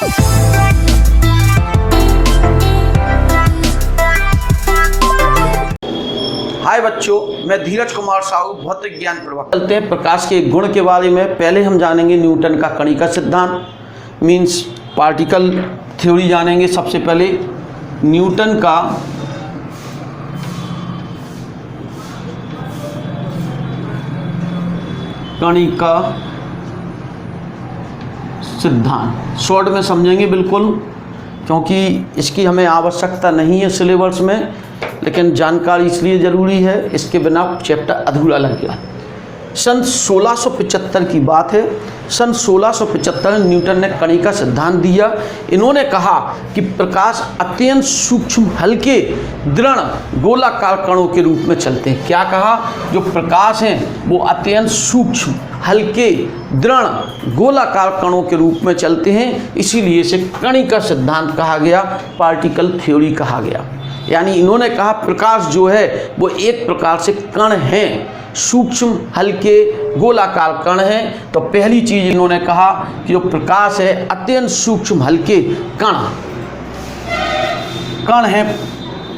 हाय बच्चों, मैं धीरज कुमार साहू, भौतिक ज्ञान प्रवक्ता। चलते हैं प्रकाश के गुण के बारे में। पहले हम जानेंगे न्यूटन का कणिका सिद्धांत, मीन्स पार्टिकल थ्योरी जानेंगे। सबसे पहले न्यूटन का कणिका सिद्धांत शॉर्ट में समझेंगे बिल्कुल, क्योंकि इसकी हमें आवश्यकता नहीं है सिलेबस में, लेकिन जानकारी इसलिए ज़रूरी है, इसके बिना चैप्टर अधूरा लग गया। सन 1675 की बात है। सन 1675 में न्यूटन ने कणिका सिद्धांत दिया। इन्होंने कहा कि प्रकाश अत्यंत सूक्ष्म, हल्के, दृढ़ गोलाकार कणों के रूप में चलते हैं। क्या कहा? जो प्रकाश हैं वो अत्यंत सूक्ष्म, हल्के, दृढ़ गोलाकार कणों के रूप में चलते हैं, इसीलिए इसे कणिका सिद्धांत कहा गया, पार्टिकल थ्योरी कहा गया। यानी इन्होंने कहा प्रकाश जो है वो एक प्रकार से कण हैं, सूक्ष्म, हल्के, गोलाकार कण हैं। तो पहली चीज इन्होंने कहा कि जो प्रकाश है अत्यंत सूक्ष्म, हल्के कण हैं,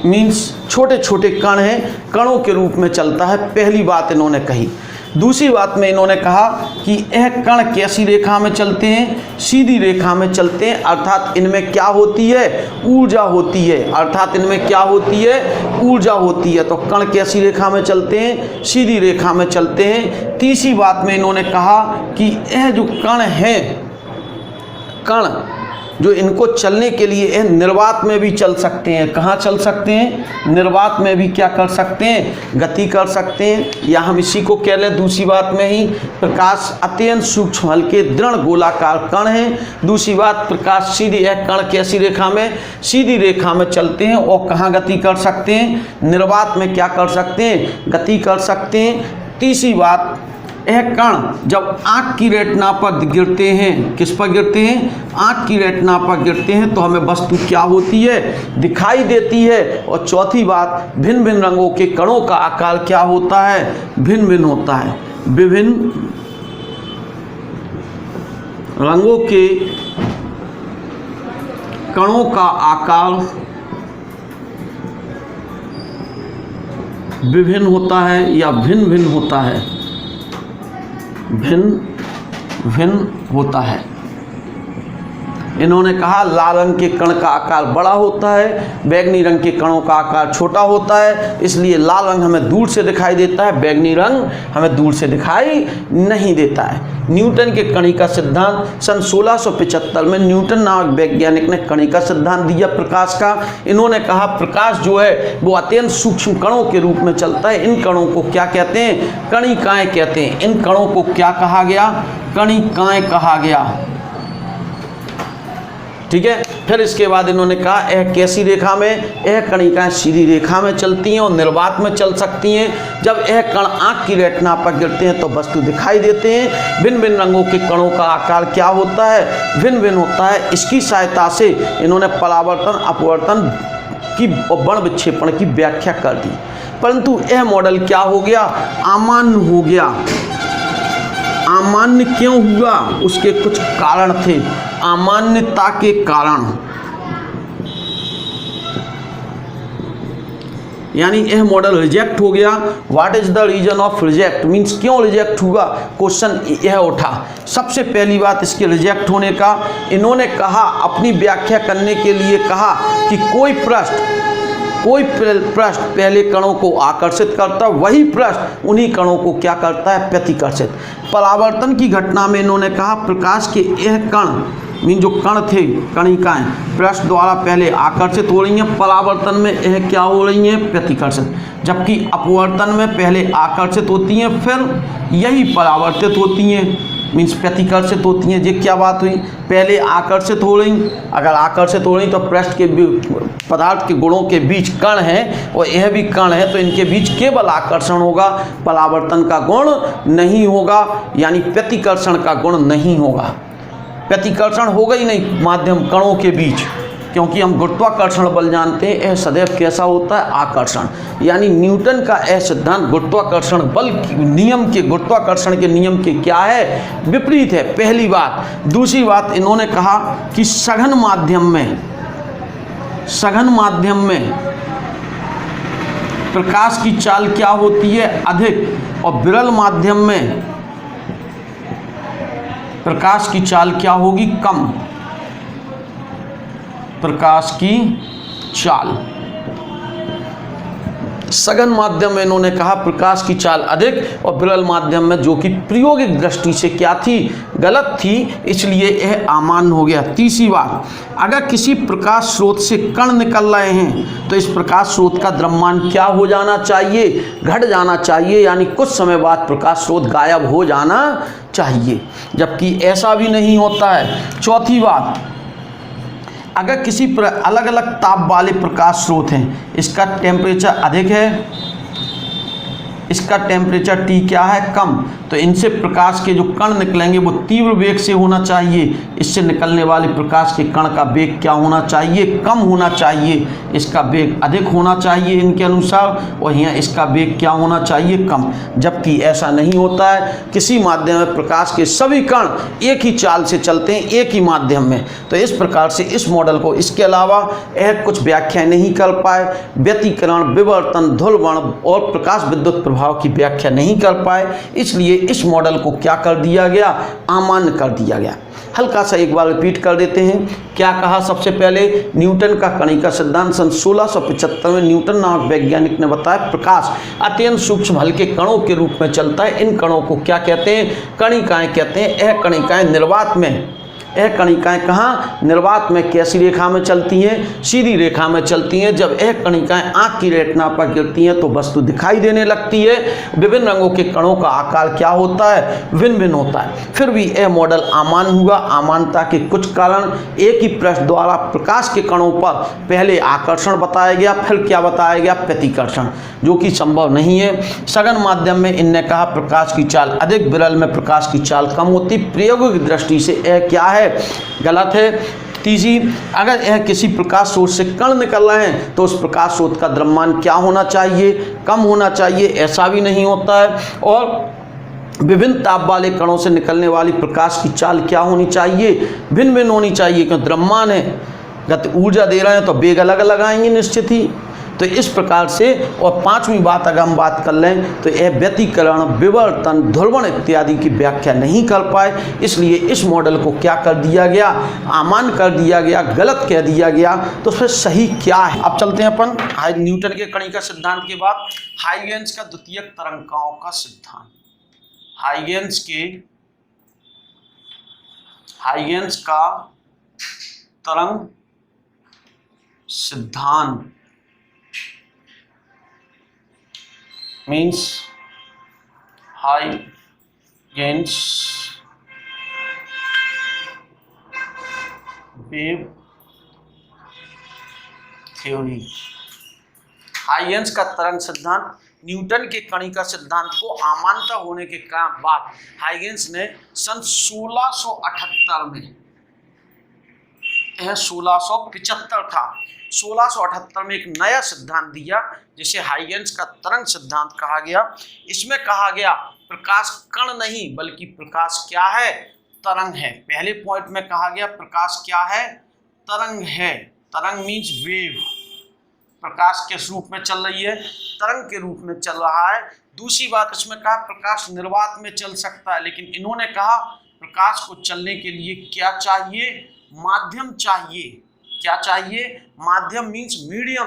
मीन्स छोटे छोटे कण हैं, कणों के रूप में चलता है। पहली बात इन्होंने कही। दूसरी बात में इन्होंने कहा कि यह कण कैसी रेखा में चलते हैं? सीधी रेखा में चलते हैं, अर्थात इनमें क्या होती है? ऊर्जा होती है। अर्थात इनमें क्या होती है? ऊर्जा होती है। तो कण कैसी रेखा में चलते हैं? सीधी रेखा में चलते हैं। तीसरी बात में इन्होंने कहा कि यह जो कण है, कण जो इनको चलने के लिए निर्वात में भी चल सकते हैं। कहाँ चल सकते हैं? निर्वात में भी क्या कर सकते हैं? गति कर सकते हैं। या हम इसी को कह लें दूसरी बात में ही, प्रकाश अत्यंत सूक्ष्म, हल्के, दृढ़ गोलाकार कण हैं। दूसरी बात, प्रकाश सीधी है, कण कैसी रेखा में? सीधी रेखा में चलते हैं। और कहाँ गति कर सकते हैं? निर्वात में क्या कर सकते हैं? गति कर सकते हैं। तीसरी बात, यह कण जब आँख की रेटिना पर गिरते हैं, किस पर गिरते हैं? आँख की रेटिना पर गिरते हैं, तो हमें वस्तु क्या होती है? दिखाई देती है। और चौथी बात, भिन्न भिन्न रंगों के कणों का आकार क्या होता है? भिन्न भिन्न होता है। विभिन्न रंगों के कणों का आकार विभिन्न होता है या भिन्न भिन्न होता है? भिन्न भिन्न होता है। इन्होंने कहा लाल रंग के कण का आकार बड़ा होता है, बैंगनी रंग के कणों का आकार छोटा होता है, इसलिए लाल रंग हमें दूर से दिखाई देता है, बैंगनी रंग हमें दूर से दिखाई नहीं देता है। न्यूटन के कणिका सिद्धांत, सन 1675 में न्यूटन नामक वैज्ञानिक ने कणिका सिद्धांत दिया प्रकाश का। इन्होंने कहा प्रकाश जो है वो अत्यंत सूक्ष्म कणों के रूप में चलता है। इन कणों को क्या कहते हैं? कणिकाएं कहते हैं। इन कणों को क्या कहा गया? कणिकाएं कहा गया। ठीक है। फिर इसके बाद इन्होंने कहा यह कैसी रेखा में? यह कणिकाएं सीधी रेखा में चलती हैं और निर्वात में चल सकती हैं। जब यह कण आँख की रेटिना पर गिरते हैं तो वस्तु दिखाई देते हैं। भिन्न भिन्न रंगों के कणों का आकार क्या होता है? भिन्न भिन्न होता है। इसकी सहायता से इन्होंने परावर्तन, अपवर्तन की और वर्ण विक्षेपण की व्याख्या कर दी। परंतु यह मॉडल क्या हो गया? अमान्य हो गया। अमान्य क्यों हुआ? उसके कुछ कारण थे। अमान्यता के कारण, यानी यह मॉडल रिजेक्ट हो गया। What is the reason of reject? Means क्यों रिजेक्ट हुआ? क्वेश्चन यह उठा। सबसे पहली बात इसके रिजेक्ट होने का, इन्होंने कहा अपनी व्याख्या करने के लिए कहा कि कोई पृष्ठ पहले कणों को आकर्षित करता, वही पृष्ठ उन्हीं कणों को क्या करता है? प्रतिकर्षित। परावर्तन की घटना में इन्होंने कहा प्रकाश के यह कण, मीन जो कण थे, कणिकाएं पृष्ठ द्वारा पहले आकर्षित हो रही हैं, परावर्तन में यह क्या हो रही हैं? प्रतिकर्षित। जबकि अपवर्तन में पहले आकर्षित होती हैं, फिर यही परावर्तित होती हैं, मीन्स प्रतिकर्षित होती हैं। ये क्या बात हुई? पहले आकर्षित हो रही, अगर आकर्षित हो रही तो पृष्ठ के पदार्थ के गुणों के बीच कण है और यह भी कण है, तो इनके बीच केवल आकर्षण होगा, परावर्तन का गुण नहीं होगा, यानी प्रतिकर्षण का गुण नहीं होगा। प्रतिकर्षण होगा ही नहीं माध्यम कणों के बीच, क्योंकि हम गुरुत्वाकर्षण बल जानते हैं, यह सदैव कैसा होता है, आकर्षण। यानी न्यूटन का यह सिद्धांत गुरुत्वाकर्षण बल नियम के, गुरुत्वाकर्षण के नियम के क्या है, विपरीत है, पहली बात। दूसरी बात इन्होंने कहा कि सघन माध्यम में प्रकाश की चाल क्या होती है, अधिक, और विरल माध्यम में प्रकाश की चाल क्या होगी, कम। प्रकाश की चाल, सघन माध्यम में इन्होंने कहा प्रकाश की चाल अधिक, और विरल माध्यम में, जो कि प्रायोगिक दृष्टि से क्या थी, गलत थी, इसलिए यह अमान्य हो गया। तीसरी बात, अगर किसी प्रकाश स्रोत से कण निकल रहे हैं तो इस प्रकाश स्रोत का द्रव्यमान क्या हो जाना चाहिए, घट जाना चाहिए, यानी कुछ समय बाद प्रकाश स्रोत गायब हो जाना चाहिए, जबकि ऐसा भी नहीं होता है। चौथी बात, अगर किसी अलग अलग ताप वाले प्रकाश स्रोत हैं, इसका टेम्परेचर अधिक है, इसका टेम्परेचर T क्या है, कम, तो इनसे प्रकाश के जो कण निकलेंगे वो तीव्र वेग से होना चाहिए, इससे निकलने वाले प्रकाश के कण का वेग क्या होना चाहिए, कम होना चाहिए, इसका वेग अधिक होना चाहिए इनके अनुसार, और यहाँ इसका वेग क्या होना चाहिए, कम, जबकि ऐसा नहीं होता है। किसी माध्यम में प्रकाश के सभी कण एक ही चाल से चलते हैं, एक ही माध्यम में। तो इस प्रकार से इस मॉडल को, इसके अलावा यह कुछ व्याख्या नहीं कर पाए, व्यतिकरण, विवर्तन, ध्रुवण और प्रकाश विद्युत प्रभाव की व्याख्या नहीं कर पाए, इसलिए इस मॉडल को क्या कर दिया गया, अमान्य कर दिया गया। हल्का सा एक बार रिपीट कर देते हैं। क्या कहा, सबसे पहले न्यूटन का कणिका सिद्धांत सन 1675 में न्यूटन नामक वैज्ञानिक ने बताया प्रकाश अत्यंत सूक्ष्म हल्के कणों के रूप में चलता है। इन कणों को क्या कहते हैं, कणिकाएं कहते हैं। यह कणिकाएं निर्वात में, यह कणिकाएं कहाँ, निर्वात में कैसी रेखा में चलती हैं, सीधी रेखा में चलती हैं। जब यह कणिकाएं आँख की रेटिना पर गिरती हैं तो वस्तु दिखाई देने लगती है। विभिन्न रंगों के कणों का आकार क्या होता है, भिन्न भिन्न होता है। फिर भी यह मॉडल अमान्य हुआ। अमान्यता के कुछ कारण, एक ही पृष्ठ द्वारा प्रकाश के कणों पर पहले आकर्षण बताया गया, फिर क्या बताया गया, प्रतिकर्षण, जो कि संभव नहीं है। सघन माध्यम में इनने कहा प्रकाश की चाल अधिक, विरल में प्रकाश की चाल कम होती। प्रायोगिक दृष्टि से यह क्या है, गलत है। तीसरी, अगर यह किसी प्रकाश स्रोत से कण निकल रहे हैं तो उस प्रकाश स्रोत का द्रव्यमान क्या होना चाहिए, कम होना चाहिए, ऐसा भी नहीं होता है। और विभिन्न ताप वाले कणों से निकलने वाली प्रकाश की चाल क्या होनी चाहिए, भिन्न भिन्न होनी चाहिए, क्योंकि द्रव्यमान है, गति ऊर्जा दे रहे हैं तो वेग अलग अलग आएंगे निश्चित ही। तो इस प्रकार से, और पांचवी बात अगर हम बात कर लें तो यह व्यतिकरण, विवर्तन, ध्रुवण इत्यादि की व्याख्या नहीं कर पाए, इसलिए इस मॉडल को क्या कर दिया गया, अमान्य कर दिया गया, गलत कह दिया गया। तो फिर सही क्या है। अब चलते हैं अपन न्यूटन के कणिका सिद्धांत के बाद हाइगेन्स का द्वितीयक तरंगिकाओं का सिद्धांत। हाइगेन्स का तरंग सिद्धांत means Huygens wave theory। हाइगेन्स का तरंग सिद्धांत न्यूटन के कणिका सिद्धांत को अमान्यता होने के बाद हाइगेन्स ने सन 1678 में, यह 1675 था, 1678 में एक नया सिद्धांत दिया जिसे हाइगेन्स का तरंग सिद्धांत कहा गया। इसमें कहा गया प्रकाश कण नहीं बल्कि प्रकाश क्या है, तरंग है। पहले पॉइंट में कहा गया प्रकाश क्या है, तरंग है। तरंग मीन्स वेव, प्रकाश किस रूप में चल रही है, तरंग के रूप में चल रहा है। दूसरी बात इसमें कहा प्रकाश निर्वात में चल सकता है, लेकिन इन्होंने कहा प्रकाश को चलने के लिए क्या चाहिए, माध्यम चाहिए। क्या चाहिए, माध्यम मीन्स मीडियम,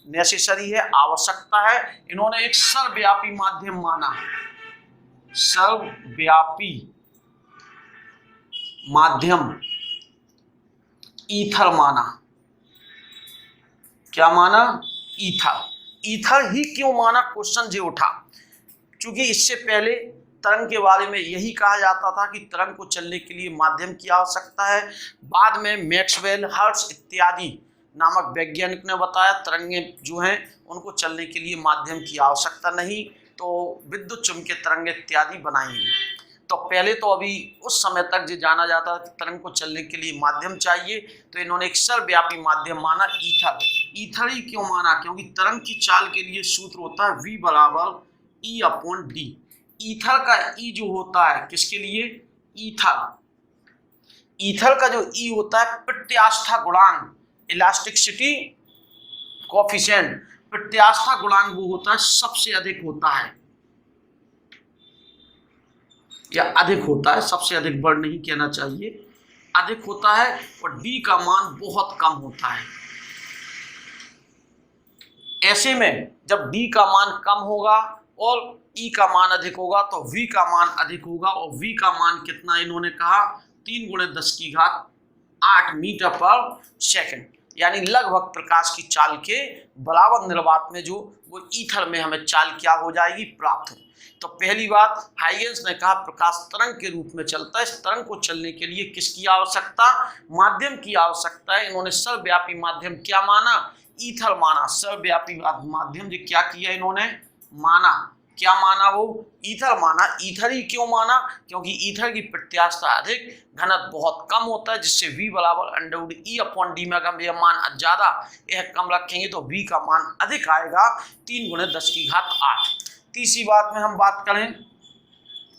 नेसेसरी है, आवश्यकता है। इन्होंने एक सर्वव्यापी माध्यम माना, सर्वव्यापी माध्यम ईथर माना। क्या माना, ईथर। ईथर ही क्यों माना, क्वेश्चन जो उठा, क्योंकि इससे पहले तरंग के बारे में यही कहा जाता था कि तरंग को चलने के लिए माध्यम की आवश्यकता है। बाद में मैक्सवेल, हर्ट्ज इत्यादि नामक वैज्ञानिक ने बताया तरंगें जो हैं उनको चलने के लिए माध्यम की आवश्यकता नहीं, तो विद्युत चुम्बकीय तरंग इत्यादि बनाई। तो तो पहले तो अभी उस समय तक जो जाना जाता था तरंग को चलने के लिए माध्यम चाहिए, तो इन्होंने एक सर्वव्यापी माध्यम माना ईथर। ईथर ही क्यों माना? क्योंकि तरंग की चाल के लिए सूत्र होता है V बराबर E/d। ईथर का ई जो होता है किसके लिए? ईथर का जो ई होता है प्रत्यास्था गुणांक, इलास्टिसिटी कोएफिशिएंट, प्रत्यास्था गुणांक वो होता है सबसे अधिक होता है, या अधिक होता है, सबसे अधिक वर्ड नहीं कहना चाहिए, अधिक होता है, और डी का मान बहुत कम होता है। ऐसे में जब डी का मान कम होगा और ई का मान अधिक होगा तो वी का मान अधिक होगा, और वी का मान कितना इन्होंने कहा? 3 × 10⁸ मीटर पर सेकंड, यानी लगभग प्रकाश की चाल के बराबर निर्वात में जो वो ईथर में हमें चाल क्या हो जाएगी? प्राप्त हो। तो पहली बात हाइगेंस ने कहा प्रकाश तरंग के रूप में चलता है। इस तरंग को चलने के लिए किसकी आवश्यकता? माध्यम की आवश्यकता है। इन्होंने सर्वव्यापी माध्यम क्या माना? ईथर माना। सर्वव्यापी माध्यम जो क्या किया इन्होंने? माना। क्या माना? वो ईथर माना। ईथर ही क्यों माना? क्योंकि ईथर की प्रत्यास्था अधिक, घनत्व बहुत कम होता है, जिससे V बराबर √E/d में अगर यह मान ज्यादा यह कम रखेंगे तो V का मान अधिक आएगा, 3 × 10⁸। तीसरी बात में हम बात करें,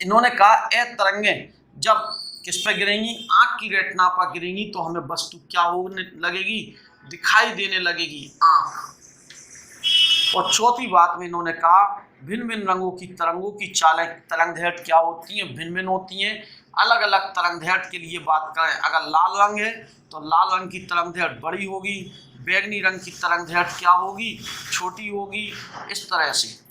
इन्होंने कहा यह तरंगें जब किस पर गिरेंगी? आंख की रेटिना पर गिरेंगी तो हमें वस्तु क्या होने लगेगी? दिखाई देने लगेगी, आंख। और चौथी बात में इन्होंने कहा भिन्न भिन्न रंगों की तरंगों की चालें, तरंगदैर्घ्य क्या होती हैं? भिन्न भिन्न होती हैं। अलग अलग तरंगदैर्घ्य के लिए बात करें, अगर लाल रंग है तो लाल रंग की तरंगदैर्घ्य बड़ी होगी, बैगनी रंग की तरंगदैर्घ्य क्या होगी? छोटी होगी। इस तरह से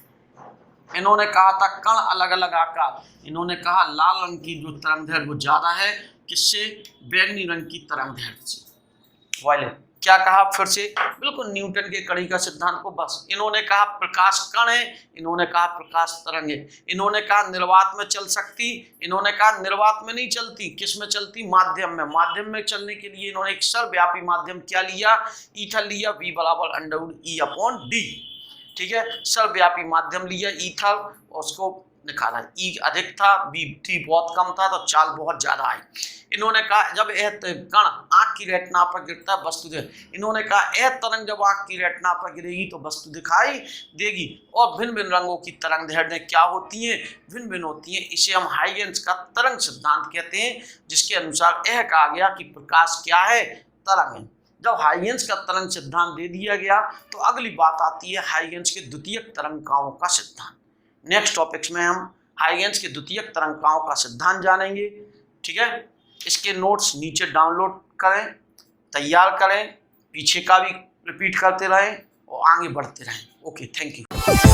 इन्होंने कहा था कण अलग अलग आकार, इन्होंने कहा लाल रंग की जो तरंगदैर्घ्य वो ज्यादा है, किससे? बैगनी रंग की तरंगदैर्घ्य से। वायलेट क्या कहा? फिर से बिल्कुल न्यूटन के कड़ी का सिद्धांत को बस। इन्होंने कहा प्रकाश कण है, इन्होंने कहा प्रकाश तरंग है। इन्होंने कहा निर्वात में चल सकती, इन्होंने कहा निर्वात में नहीं चलती, किस में चलती? माध्यम में। माध्यम में चलने के लिए इन्होंने एक सर्वव्यापी माध्यम क्या लिया? ईथर लिया, V बराबर √E/d। ठीक है, सर्वव्यापी माध्यम लिया ईथर, और उसको निकाला। ई अधिक था, B बहुत कम था, तो चाल बहुत ज्यादा आई। इन्होंने कहा जब यह कण आंख की रेटिना पर गिरता है वस्तु इन्होंने कहा यह तरंग जब आंख की रेटिना पर गिरेगी तो वस्तु दिखाई देगी। और भिन्न भिन्न रंगों की तरंगदैर्घ्य क्या होती हैं? भिन्न भिन्न होती हैं। इसे हम हाइगेंस का तरंग सिद्धांत कहते हैं, जिसके अनुसार यह कहा गया कि प्रकाश क्या है? तरंग है। जब हाइगेंस का तरंग सिद्धांत दे दिया गया तो अगली बात आती है हाइगेंस के द्वितीयक तरंगिकाओं का सिद्धांत। नेक्स्ट टॉपिक्स में हम हाइगेंस के द्वितीयक तरंगिकाओं का सिद्धांत जानेंगे। ठीक है, इसके नोट्स नीचे डाउनलोड करें, तैयार करें, पीछे का भी रिपीट करते रहें और आगे बढ़ते रहें। Okay, thank you.